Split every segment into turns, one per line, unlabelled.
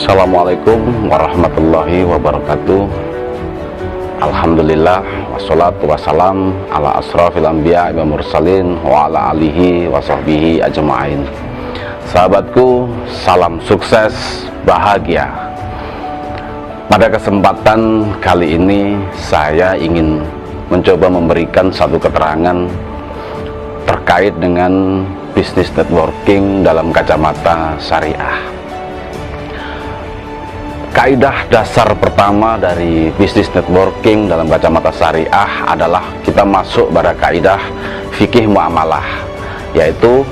Assalamualaikum warahmatullahi wabarakatuh. Alhamdulillah, wassalatu wassalam ala asrafil anbiya wa mursalin wa ala alihi wa sahbihi ajma'in. Sahabatku, salam sukses, bahagia. Pada kesempatan kali ini saya ingin mencoba memberikan satu keterangan terkait dengan bisnis networking dalam kacamata syariah. Kaidah dasar pertama dari bisnis networking dalam kacamata syariah adalah kita masuk pada kaidah fikih muamalah, yaitu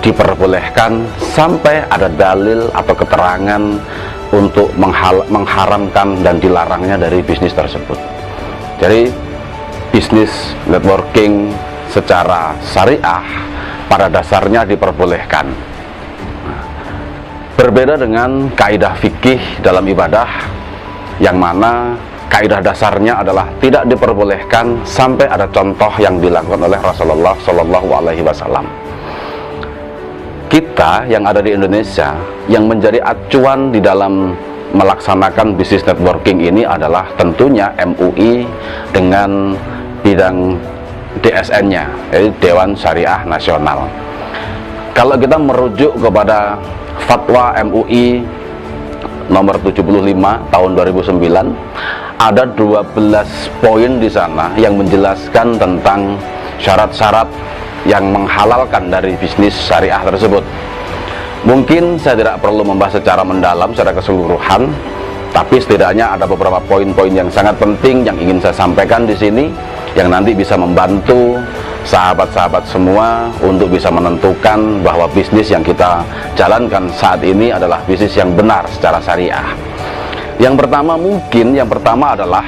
diperbolehkan sampai ada dalil atau keterangan untuk mengharamkan dan dilarangnya dari bisnis tersebut. Jadi bisnis networking secara syariah pada dasarnya diperbolehkan. Berbeda dengan kaidah fikih dalam ibadah, yang mana kaidah dasarnya adalah tidak diperbolehkan sampai ada contoh yang dilakukan oleh Rasulullah Shallallahu Alaihi Wasallam. Kita yang ada di Indonesia yang menjadi acuan di dalam melaksanakan bisnis networking ini adalah tentunya MUI dengan bidang DSN-nya, yaitu Dewan Syariah Nasional. Kalau kita merujuk kepada Fatwa MUI nomor 75 tahun 2009, ada 12 poin di sana yang menjelaskan tentang syarat-syarat yang menghalalkan dari bisnis syariah tersebut. Mungkin saya tidak perlu membahas secara mendalam, secara keseluruhan, tapi setidaknya ada beberapa poin-poin yang sangat penting yang ingin saya sampaikan di sini, yang nanti bisa membantu sahabat-sahabat semua untuk bisa menentukan bahwa bisnis yang kita jalankan saat ini adalah bisnis yang benar secara syariah. Yang pertama adalah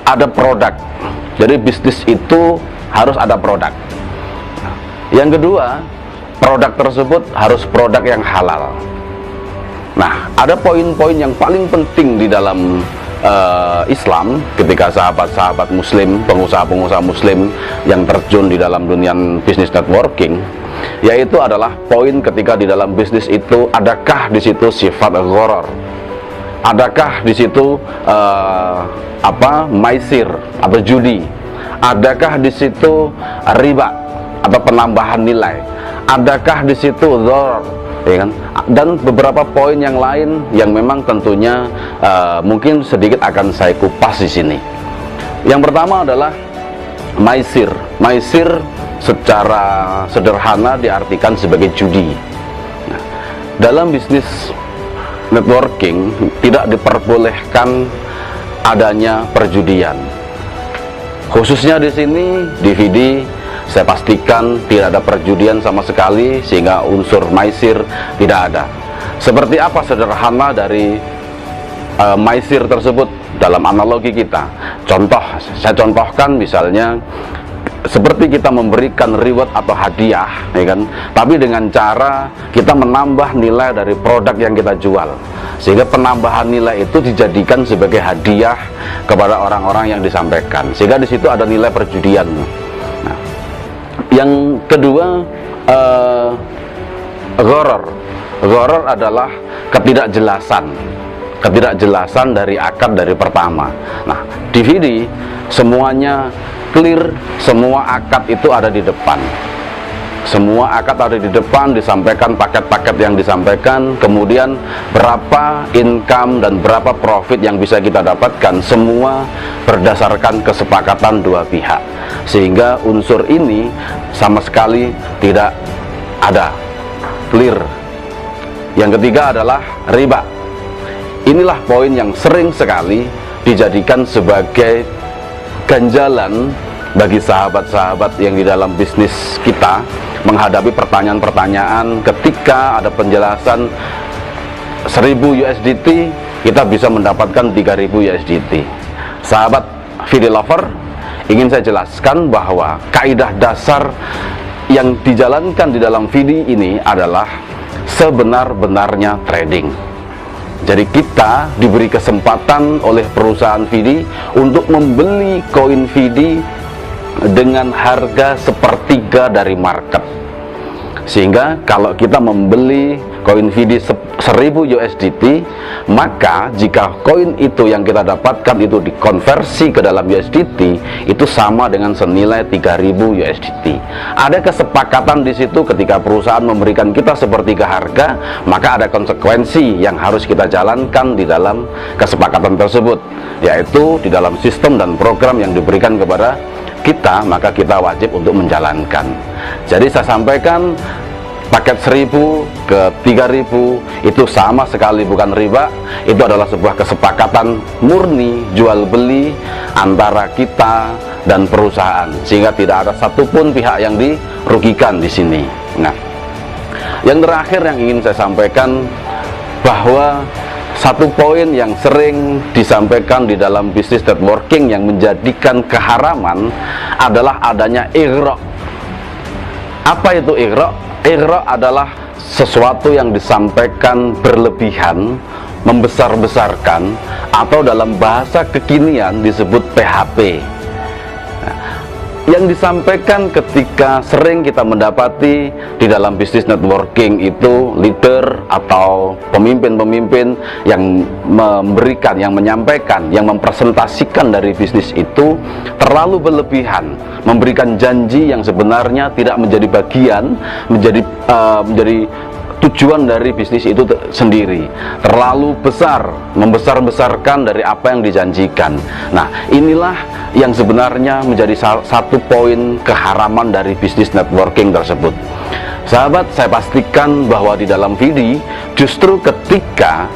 ada produk. Jadi bisnis itu harus ada produk. Yang kedua, produk tersebut harus produk yang halal. Nah, ada poin-poin yang paling penting di dalam Islam ketika sahabat-sahabat muslim, pengusaha-pengusaha muslim yang terjun di dalam dunia bisnis networking, yaitu adalah poin ketika di dalam bisnis itu adakah di situ sifat gharar, adakah di situ maisir atau judi, adakah di situ riba atau penambahan nilai, adakah di situ dharar, ya kan? Dan beberapa poin yang lain yang memang tentunya mungkin sedikit akan saya kupas di sini. Yang pertama adalah maisir. Maisir secara sederhana diartikan sebagai judi. Nah, dalam bisnis networking tidak diperbolehkan adanya perjudian. Khususnya di sini DVD, saya pastikan tidak ada perjudian sama sekali, sehingga unsur maisir tidak ada. Seperti apa sederhana dari maisir tersebut dalam analogi kita? Saya contohkan misalnya seperti kita memberikan reward atau hadiah, ya kan? Tapi dengan cara kita menambah nilai dari produk yang kita jual, sehingga penambahan nilai itu dijadikan sebagai hadiah kepada orang-orang yang disampaikan, sehingga di situ ada nilai perjudian. Yang kedua, gharar. Gharar adalah ketidakjelasan dari akad dari pertama. Nah, DVD semuanya clear, semua akad itu ada di depan. Semua akad ada di depan, disampaikan paket-paket yang disampaikan, kemudian berapa income dan berapa profit yang bisa kita dapatkan, semua berdasarkan kesepakatan dua pihak, sehingga unsur ini sama sekali tidak ada, clear. Yang ketiga adalah riba. Inilah poin yang sering sekali dijadikan sebagai ganjalan bagi sahabat-sahabat yang di dalam bisnis kita menghadapi pertanyaan-pertanyaan. Ketika ada penjelasan 1000 USDT, kita bisa mendapatkan 3000 USDT. Sahabat video lover, ingin saya jelaskan bahwa kaidah dasar yang dijalankan di dalam video ini adalah sebenar-benarnya trading. Jadi kita diberi kesempatan oleh perusahaan video untuk membeli koin video dengan harga sepertiga dari market. Sehingga kalau kita membeli koin VD 1000 USDT, maka jika koin itu yang kita dapatkan itu dikonversi ke dalam USDT, itu sama dengan senilai 3000 USDT. Ada kesepakatan di situ ketika perusahaan memberikan kita sepertiga harga, maka ada konsekuensi yang harus kita jalankan di dalam kesepakatan tersebut, yaitu di dalam sistem dan program yang diberikan kepada kita, maka kita wajib untuk menjalankan. Jadi saya sampaikan, paket 1000 ke 3000 itu sama sekali bukan riba. Itu adalah sebuah kesepakatan murni jual beli antara kita dan perusahaan, sehingga tidak ada satupun pihak yang dirugikan di sini. Nah, yang terakhir yang ingin saya sampaikan, bahwa satu poin yang sering disampaikan di dalam bisnis networking yang menjadikan keharaman adalah adanya ighra. Apa itu ighra? Ighra adalah sesuatu yang disampaikan berlebihan, membesar-besarkan, atau dalam bahasa kekinian disebut PHP. Yang disampaikan ketika sering kita mendapati di dalam bisnis networking itu leader atau pemimpin-pemimpin yang memberikan, yang menyampaikan, yang mempresentasikan dari bisnis itu terlalu berlebihan, memberikan janji yang sebenarnya tidak menjadi bagian, menjadi tujuan dari bisnis itu sendiri, terlalu besar, membesar-besarkan dari apa yang dijanjikan. Nah, inilah yang sebenarnya menjadi satu poin keharaman dari bisnis networking tersebut. Sahabat, saya pastikan bahwa di dalam video justru ketika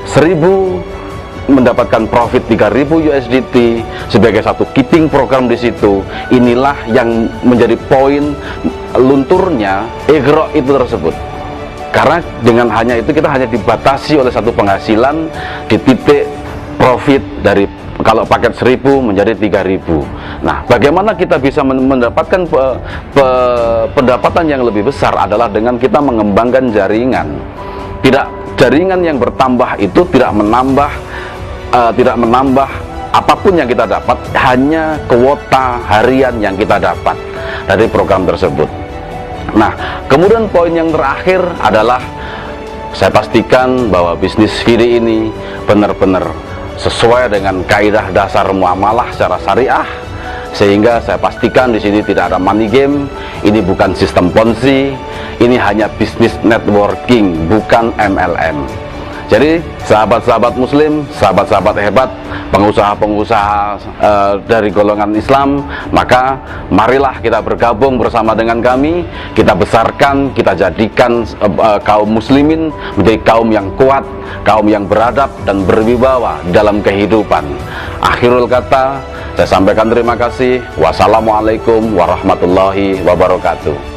1000 mendapatkan profit 3000 USDT sebagai satu keeping program di situ, inilah yang menjadi poin lunturnya ighra itu tersebut. Karena dengan hanya itu kita hanya dibatasi oleh satu penghasilan di titik profit dari kalau paket 1000 menjadi 3000. Nah, bagaimana kita bisa mendapatkan pendapatan yang lebih besar adalah dengan kita mengembangkan jaringan. Jaringan yang bertambah itu tidak menambah apapun yang kita dapat, hanya kuota harian yang kita dapat dari program tersebut. Nah, kemudian poin yang terakhir adalah saya pastikan bahwa bisnis VD ini benar-benar sesuai dengan kaidah dasar muamalah secara syariah, sehingga saya pastikan di sini tidak ada money game. Ini bukan sistem Ponzi, ini hanya bisnis networking, bukan MLM. Jadi sahabat-sahabat muslim, sahabat-sahabat hebat, pengusaha-pengusaha dari golongan Islam, maka marilah kita bergabung bersama dengan kami. Kita besarkan, kita jadikan kaum muslimin menjadi kaum yang kuat, kaum yang beradab dan berwibawa dalam kehidupan. Akhirul kata, saya sampaikan terima kasih. Wassalamualaikum warahmatullahi wabarakatuh.